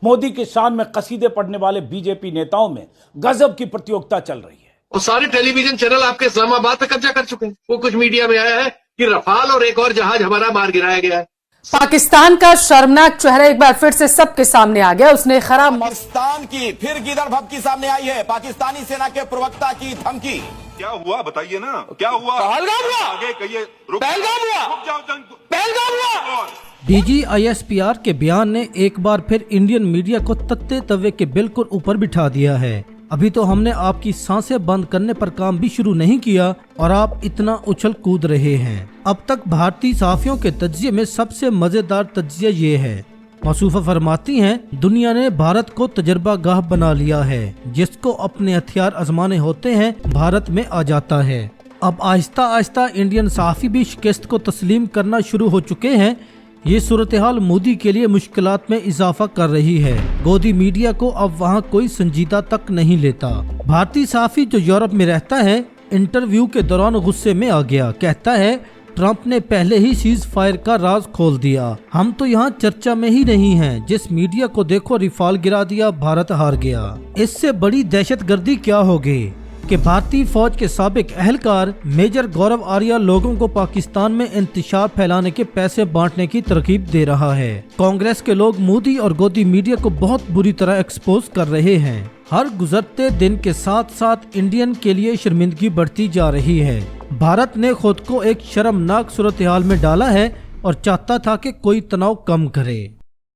मोदी के शान में कसीदे पढ़ने वाले बीजेपी नेताओं में गजब की प्रतियोगिता चल रही है। और सारे टेलीविजन चैनल आपके इस्लामाबाद पे कब्जा कर चुके हैं। वो कुछ मीडिया में आया है कि रफाल और एक और जहाज हमारा मार गिराया गया है। पाकिस्तान का शर्मनाक चेहरा एक बार फिर से सबके सामने आ गया। उसने खराब पाकिस्तान की फिर गीदड़ भभकी सामने आई है। पाकिस्तानी सेना के प्रवक्ता की धमकी। क्या हुआ बताइए ना, क्या हुआ? पहलगाम हुआ, आगे कहिए। पहलगाम हुआ, रुक जाओ जंग, पहलगाम हुआ। डीजी ISPR के बयान ने एक बार फिर इंडियन मीडिया को तत्ते तवे के बिल्कुल ऊपर बिठा दिया है। अभी तो हमने आपकी सांसें बंद करने पर काम भी शुरू नहीं किया और आप इतना उछल कूद रहे हैं। अब तक भारतीय सहाफियों के तज्जिये में सबसे मजेदार तज्जिया ये है। मसूफा फरमाती हैं, दुनिया ने भारत को तजर्बा गाह बना लिया है। जिसको अपने हथियार आजमाने होते हैं भारत में आ जाता है। अब आहिस्ता आहिस्ता इंडियन सहाफी भी शिकस्त को तस्लीम करना शुरू हो चुके हैं। ये सूरत हाल मोदी के लिए मुश्किलात में इजाफा कर रही है। गोदी मीडिया को अब वहाँ कोई संजीदा तक नहीं लेता। भारतीय सहाफी जो यूरोप में रहता है इंटरव्यू के दौरान गुस्से में आ गया। कहता है ट्रंप ने पहले ही सीज फायर का राज खोल दिया। हम तो यहाँ चर्चा में ही नहीं हैं। जिस मीडिया को देखो रिफाल गिरा दिया, भारत हार गया। इससे बड़ी दहशतगर्दी क्या होगी कि भारतीय फौज के साबिक अहलकार मेजर गौरव आर्या लोगों को पाकिस्तान में इंतशार फैलाने के पैसे बांटने की तरकीब दे रहा है। कांग्रेस के लोग मोदी और गोदी मीडिया को बहुत बुरी तरह एक्सपोज कर रहे हैं। हर गुजरते दिन के साथ साथ इंडियन के लिए शर्मिंदगी बढ़ती जा रही है। भारत ने खुद को एक शर्मनाक सूरत हाल में डाला है और चाहता था कि कोई तनाव कम करे।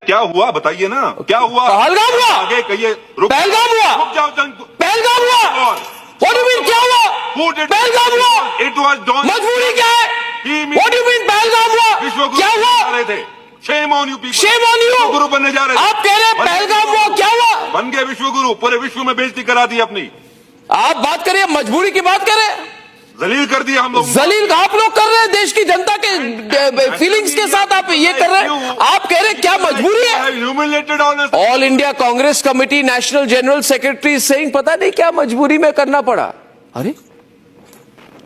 क्या हुआ बताइए ना, क्या हुआ? पहलगाम हुआ, आगे कहिए। पहलगाम हुआ, रुक जाओ जंग, पहलगाम हुआ। What do you mean क्या हुआ? पहलगाम हुआ। It was done. मजबूरी क्या है? What do you mean Pahalgam हुआ? क्या हुआ? Shame on you people. Shame on you. विश्व गुरु बनने जा रहे थे। आप कह रहे हैं पहलगाम हुआ, क्या हुआ? बन गए विश्व गुरु, पूरे विश्व में बेइज्जती करा दी अपनी। आप बात करिए, मजबूरी की बात करें। जलील कर दिया हम लोग। जलील आप लोग कर रहे हैं देश की जनता के फीलिंग्स के साथ। आप ये कर रहे हैं। आप कह रहे हैं क्या मजबूरी है? All India Congress committee national general secretary saying पता नहीं क्या मजबूरी में करना पड़ा। अरे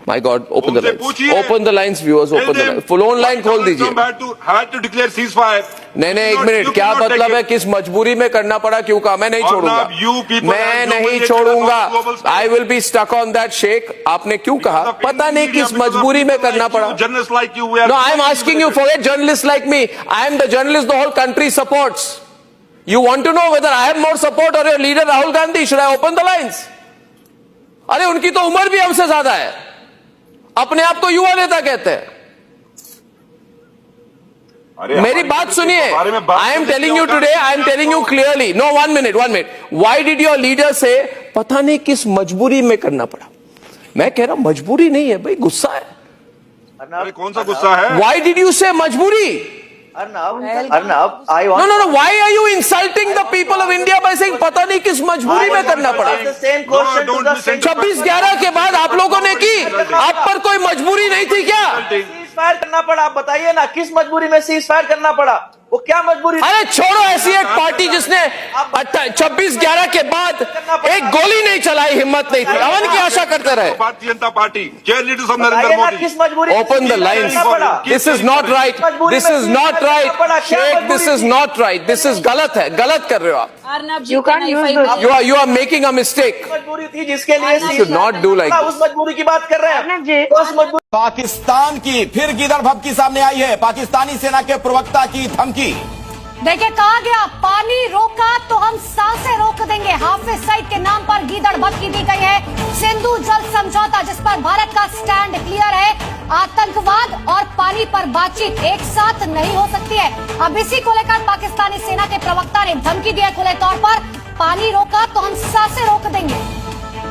my God, open the lines, open the lines viewers, open the line, full on line खोल दीजिए। नहीं, एक मिनट, क्या मतलब है? किस मजबूरी में करना पड़ा, क्यों कहा? मैं नहीं छोड़ूंगा, मैं नहीं छोड़ूंगा। I will be stuck on that Sheikh. आपने क्यों कहा? पता नहीं किस मजबूरी में करना पड़ा। No, I am asking you for a journalist like me. I am the journalist the whole country supports. You want to know whether I have more support or your leader Rahul Gandhi? Should I open the lines? अरे उनकी तो उम्र भी हमसे ज्यादा है, अपने आप को युवा नेता कहते हैं। मेरी बात सुनिए। I am telling you today, I am telling you clearly. No, 1 minute, 1 minute. Why did your leader say पता नहीं किस मजबूरी में करना पड़ा? मैं कह रहा हूं मजबूरी नहीं है भाई, गुस्सा है। अरे कौन सा गुस्सा है? व्हाई डिड यू से मजबूरी? Arnab, I want. No. Why are you insulting the people of India by saying पता नहीं किस मजबूरी में करना पड़ा? 26/11 के बाद आप लोगों ने की, आप पर कोई मजबूरी नहीं थी क्या? सीज फायर करना पड़ा। आप बताइए ना किस मजबूरी में सीज फायर करना पड़ा? वो क्या मजबूरी? अरे छोड़ो, ऐसी एक पार्टी जिसने 26/11 के बाद एक गोली नहीं चलाई, हिम्मत नहीं थी, अमन की आशा करते रहे। भारतीय जनता पार्टी चेयरलीडर सब नरेंद्र मोदी। किस मजबूरी? Open the lines. This is not right, this is not right Sheikh, this is not right, this is गलत है, गलत कर रहे हो आप। You are making a mistake. मजबूरी थी जिसके लिए शुड नॉट डू लाइक उस मजबूरी की बात कर रहे हैं। पाकिस्तान की फिर गीदड़ भभकी सामने आई है। पाकिस्तानी सेना के प्रवक्ता की धमकी। देखिए, कहा गया पानी रोका तो हम सांसें रोक देंगे। हाफिज सईद के नाम पर गीदड़ भभकी दी गई है। सिंधु जल समझौता जिस पर भारत का स्टैंड क्लियर है। आतंकवाद और पानी पर बातचीत एक साथ नहीं हो सकती है। अब इसी को लेकर पाकिस्तानी सेना के प्रवक्ता ने धमकी दी है खुले तौर पर, पानी रोका तो हम सांसें रोक देंगे।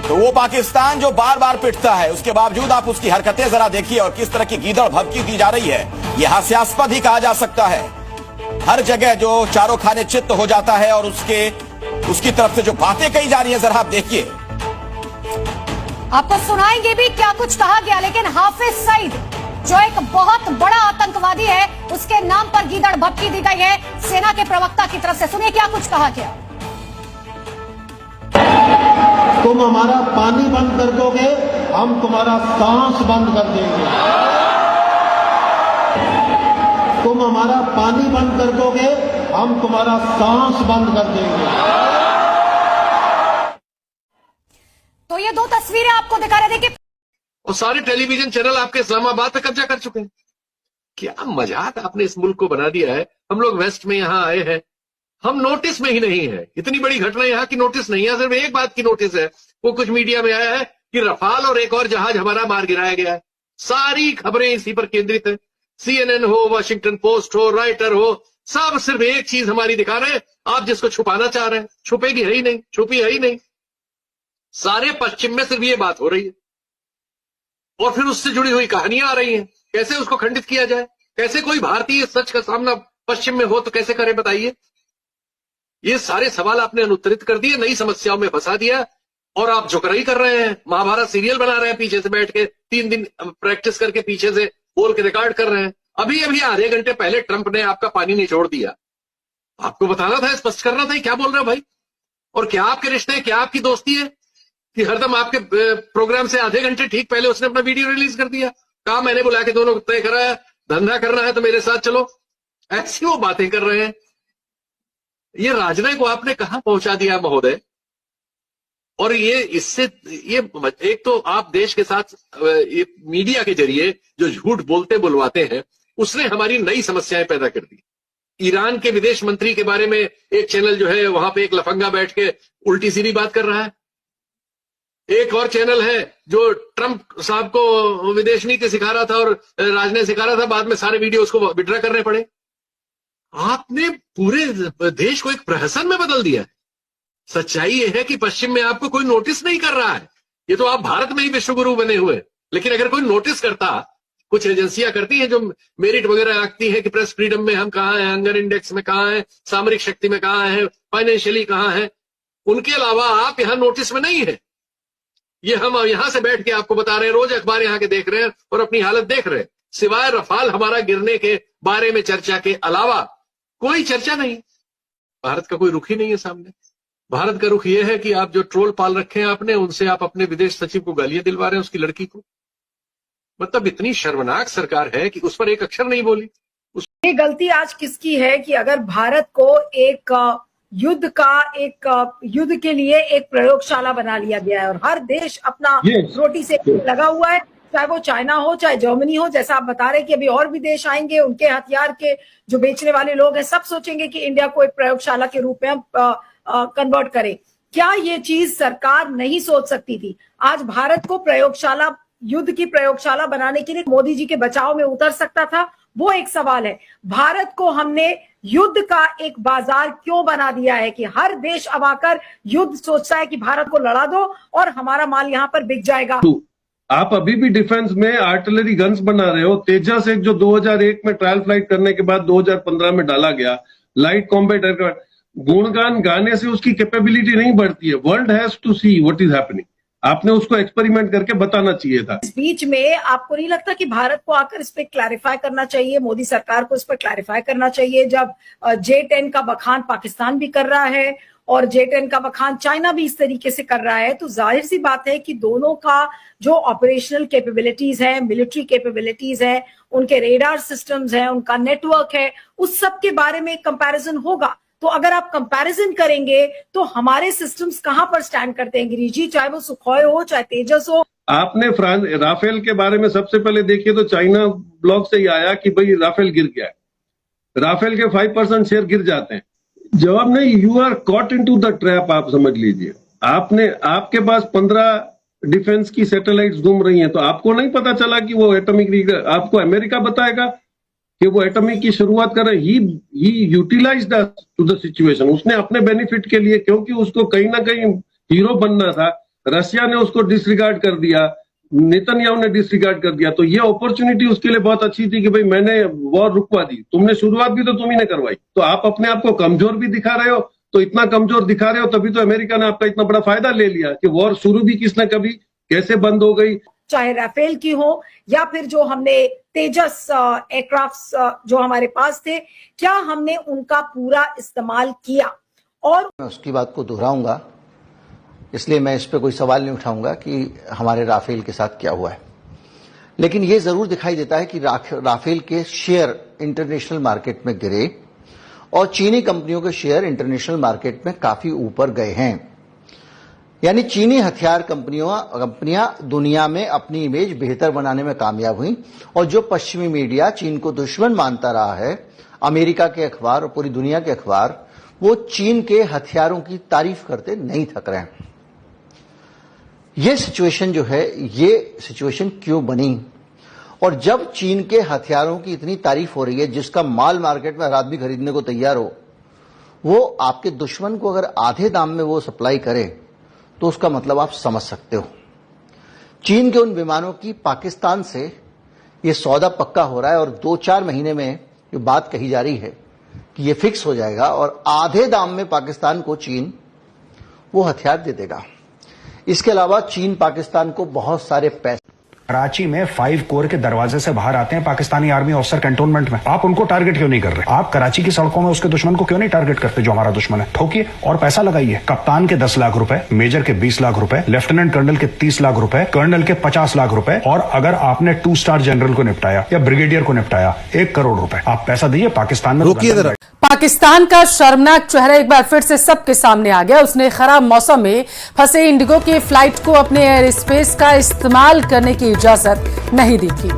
तो वो पाकिस्तान जो बार बार पिटता है, उसके बावजूद आप उसकी हरकतें जरा देखिए और किस तरह की गीदड़ भभकी दी जा रही है। यह हास्यास्पद ही कहा जा सकता है। हर जगह जो चारों खाने चित्त हो जाता है और उसकी तरफ से जो बातें कही जा रही है, जरा आप देखिए। आपको सुनाएंगे भी क्या कुछ कहा गया, लेकिन हाफिज सईद जो एक बहुत बड़ा आतंकवादी है, उसके नाम पर गीदड़ भभकी दी गई है सेना के प्रवक्ता की तरफ से। सुनिए क्या कुछ कहा गया। तुम हमारा पानी बंद कर दोगे, हम तुम्हारा सांस बंद कर देंगे। तुम हमारा पानी बंद कर दोगे, हम तुम्हारा सांस बंद कर देंगे। तो ये दो तस्वीरें आपको दिखा रहे थे कि और सारे टेलीविजन चैनल आपके इस्लामाबाद पे कब्जा कर चुके हैं। क्या मजाक आपने इस मुल्क को बना दिया है। हम लोग वेस्ट में यहां आए हैं, हम नोटिस में ही नहीं है। इतनी बड़ी घटना यहां की नोटिस नहीं है। सिर्फ एक बात की नोटिस है, वो कुछ मीडिया में आया है कि रफाल और एक और जहाज हमारा मार गिराया गया है। सारी खबरें इसी पर केंद्रित है। CNN हो, वाशिंगटन पोस्ट हो, राइटर हो, सब सिर्फ एक चीज हमारी दिखा रहे हैं। आप जिसको छुपाना चाह रहे हैं, छुपेगी है ही नहीं, छुपी है ही नहीं। सारे पश्चिम में सिर्फ ये बात हो रही है और फिर उससे जुड़ी हुई कहानियां आ रही हैं। कैसे उसको खंडित किया जाए, कैसे कोई भारतीय सच का सामना पश्चिम में हो तो कैसे करे, बताइए। ये सारे सवाल आपने अनुत्तरित कर दिए, नई समस्याओं में फंसा दिया और आप जुकराई कर रहे हैं। महाभारत सीरियल बना रहे हैं, पीछे से बैठ के 3 दिन प्रैक्टिस करके पीछे से बोल के रिकॉर्ड कर रहे हैं। अभी आधे घंटे पहले ट्रंप ने आपका पानी निचोड़ दिया। आपको बताना था, स्पष्ट करना था क्या बोल रहे हो भाई। और क्या आपके रिश्ते हैं, क्या आपकी दोस्ती है कि हरदम आपके प्रोग्राम से आधे घंटे ठीक पहले उसने अपना वीडियो रिलीज कर दिया। कहा मैंने बुला के दोनों तय करा है, धंधा करना है तो मेरे साथ चलो। ऐसी वो बातें कर रहे हैं। ये राजनय को आपने कहां पहुंचा दिया महोदय। और ये इससे ये एक तो आप देश के साथ मीडिया के जरिए जो झूठ बोलते बुलवाते हैं, उसने हमारी नई समस्याएं पैदा कर दी। ईरान के विदेश मंत्री के बारे में एक चैनल जो है वहां पे एक लफंगा बैठ के उल्टी सीधी बात कर रहा है। एक और चैनल है जो ट्रंप साहब को विदेश नीति सिखा रहा था और राजनय सिखा रहा था, बाद में सारे वीडियो उसको विड्रॉ करने पड़े। आपने पूरे देश को एक प्रहसन में बदल दिया है। सच्चाई यह है कि पश्चिम में आपको कोई नोटिस नहीं कर रहा है। ये तो आप भारत में ही विश्वगुरु बने हुए, लेकिन अगर कोई नोटिस करता, कुछ एजेंसियां करती हैं जो मेरिट वगैरह रखती हैं कि प्रेस फ्रीडम में हम कहां हैं, हंगर इंडेक्स में कहां हैं, सामरिक शक्ति में कहां हैं, फाइनेंशियली कहां हैं, उनके अलावा आप यहां नोटिस में नहीं है। ये हम यहां से बैठ के आपको बता रहे हैं, रोज अखबार यहां के देख रहे हैं और अपनी हालत देख रहे हैं। सिवाय रफाल हमारा गिरने के बारे में चर्चा के अलावा कोई चर्चा नहीं। भारत का कोई रुख ही नहीं है सामने। भारत का रुख यह है कि आप जो ट्रोल पाल रखे हैं आपने, उनसे आप अपने विदेश सचिव को गालियां दिलवा रहे हैं, उसकी लड़की को। मतलब इतनी शर्मनाक सरकार है कि उस पर एक अक्षर नहीं बोली। ये गलती आज किसकी है कि अगर भारत को एक युद्ध के लिए एक प्रयोगशाला बना लिया गया है और हर देश अपना रोटी से लगा हुआ है, चाहे वो चाइना हो, चाहे जर्मनी हो। जैसा आप बता रहे कि अभी और भी देश आएंगे, उनके हथियार के जो बेचने वाले लोग हैं सब सोचेंगे कि इंडिया को एक प्रयोगशाला के रूप में हम कन्वर्ट करें। क्या ये चीज सरकार नहीं सोच सकती थी? आज भारत को प्रयोगशाला, युद्ध की प्रयोगशाला बनाने के लिए मोदी जी के बचाव में उतर सकता था, वो एक सवाल है। भारत को हमने युद्ध का एक बाजार क्यों बना दिया है कि हर देश अब आकर युद्ध सोचता है कि भारत को लड़ा दो और हमारा माल यहाँ पर बिक जाएगा। आप अभी भी डिफेंस में आर्टिलरी गन्स बना रहे हो। तेजस एक जो 2001 में ट्रायल फ्लाइट करने के बाद 2015 में डाला गया, लाइट कॉम्बैट एयरक्राफ्ट, गुणगान गाने से उसकी कैपेबिलिटी नहीं बढ़ती है। World has to see what is happening. आपने उसको एक्सपेरिमेंट करके बताना चाहिए था। इस बीच में आपको नहीं लगता कि भारत को आकर इस पे क्लैरिफाई करना चाहिए, मोदी सरकार को इस पर क्लैरिफाई करना चाहिए? जब J-10 का बखान पाकिस्तान भी कर रहा है और J-10 का बखान चाइना भी इस तरीके से कर रहा है, तो जाहिर सी बात है कि दोनों का जो ऑपरेशनल कैपेबिलिटीज है, मिलिट्री कैपेबिलिटीज है, उनके रेडार सिस्टम्स हैं, उनका नेटवर्क है, उस सब के बारे में कंपैरिजन होगा। तो अगर आप कंपैरिजन करेंगे तो हमारे सिस्टम्स कहां पर स्टैंड करते हैं गिरीजी, चाहे वो सुखोय हो, चाहे तेजस हो। आपने राफेल के बारे में सबसे पहले देखिए तो चाइना ब्लॉक से ही आया कि भाई राफेल गिर गया है। राफेल के 5% शेयर गिर जाते हैं। जवाब नहीं, you are caught into the trap. आप समझ लीजिए, आपके पास 15 डिफेंस की सैटेलाइट्स घूम रही हैं, तो आपको नहीं पता चला कि वो एटॉमिक, आपको अमेरिका बताएगा कि वो एटॉमिक की शुरुआत कर रहे। ही यूटिलाइज्ड टू द सिचुएशन। उसने अपने बेनिफिट के लिए, क्योंकि उसको कहीं ना कहीं हीरो बनना था, रशिया ने उसको डिसरिगार्ड कर दिया, नेतन्याहू ने डिसरिगार्ड कर दिया। तो ये अपॉर्चुनिटी उसके लिए बहुत अच्छी थी कि भाई मैंने वॉर रुकवा दी, तुमने शुरुआत भी तो तुम ही ने करवाई। तो आप अपने आप को कमजोर भी दिखा रहे हो। तो इतना कमजोर दिखा रहे हो तभी तो अमेरिका ने आपका इतना बड़ा फायदा ले लिया कि वॉर शुरू भी किसने कभी कैसे बंद हो गई। चाहे राफेल की हो या फिर जो हमने तेजस एयरक्राफ्ट जो हमारे पास थे, क्या हमने उनका पूरा इस्तेमाल किया? और मैं उसकी बात को दोहराऊंगा, इसलिए मैं इस पे कोई सवाल नहीं उठाऊंगा कि हमारे राफेल के साथ क्या हुआ है। लेकिन ये जरूर दिखाई देता है कि राफेल के शेयर इंटरनेशनल मार्केट में गिरे और चीनी कंपनियों के शेयर इंटरनेशनल मार्केट में काफी ऊपर गए हैं। यानी चीनी हथियार कंपनियां दुनिया में अपनी इमेज बेहतर बनाने में कामयाब हुई और जो पश्चिमी मीडिया चीन को दुश्मन मानता रहा है, अमेरिका के अखबार और पूरी दुनिया के अखबार, वो चीन के हथियारों की तारीफ करते नहीं थक रहे हैं। ये सिचुएशन जो है, ये सिचुएशन क्यों बनी? और जब चीन के हथियारों की इतनी तारीफ हो रही है, जिसका माल मार्केट में हर आदमी खरीदने को तैयार हो, वो आपके दुश्मन को अगर आधे दाम में वो सप्लाई करे तो उसका मतलब आप समझ सकते हो। चीन के उन विमानों की पाकिस्तान से ये सौदा पक्का हो रहा है और 2-4 महीने में ये बात कही जा रही है कि ये फिक्स हो जाएगा और आधे दाम में पाकिस्तान को चीन वो हथियार दे देगा। इसके अलावा चीन पाकिस्तान को बहुत सारे पैसे। कराची में 5 कोर के दरवाजे से बाहर आते हैं पाकिस्तानी आर्मी ऑफिसर कैंटोनमेंट में। आप उनको टारगेट क्यों नहीं कर रहे? आप कराची की सड़कों में उसके दुश्मन को क्यों नहीं टारगेट करते जो हमारा दुश्मन है? ठोकिए और पैसा लगाइए। कप्तान के 10 लाख रुपए, मेजर के 20 लाख रुपए, लेफ्टिनेंट कर्नल के 30 लाख रुपए, कर्नल के 50 लाख रुपए, और अगर आपने 2 स्टार जनरल को निपटाया या ब्रिगेडियर को निपटाया 1 करोड़ रुपए, आप पैसा दिए पाकिस्तान में। रुकिए, पाकिस्तान का शर्मनाक चेहरा एक बार फिर से सबके सामने आ गया। उसने खराब मौसम में फंसे इंडिगो की फ्लाइट को अपने एयर स्पेस का इस्तेमाल करने की इजाजत नहीं दी थी।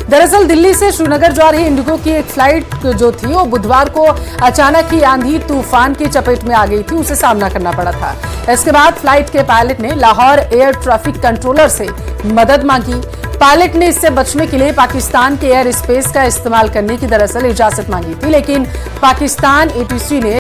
दरअसल दिल्ली से श्रीनगर जा रही इंडिगो की एक फ्लाइट जो थी वो बुधवार को अचानक ही आंधी तूफान की चपेट में आ गई थी, उसे सामना करना पड़ा था। इसके बाद फ्लाइट के पायलट ने लाहौर एयर ट्रैफिक कंट्रोलर से मदद मांगी। पायलट ने इससे बचने के लिए पाकिस्तान के एयर स्पेस का इस्तेमाल करने की दरअसल इजाजत मांगी थी, लेकिन पाकिस्तान ATC ने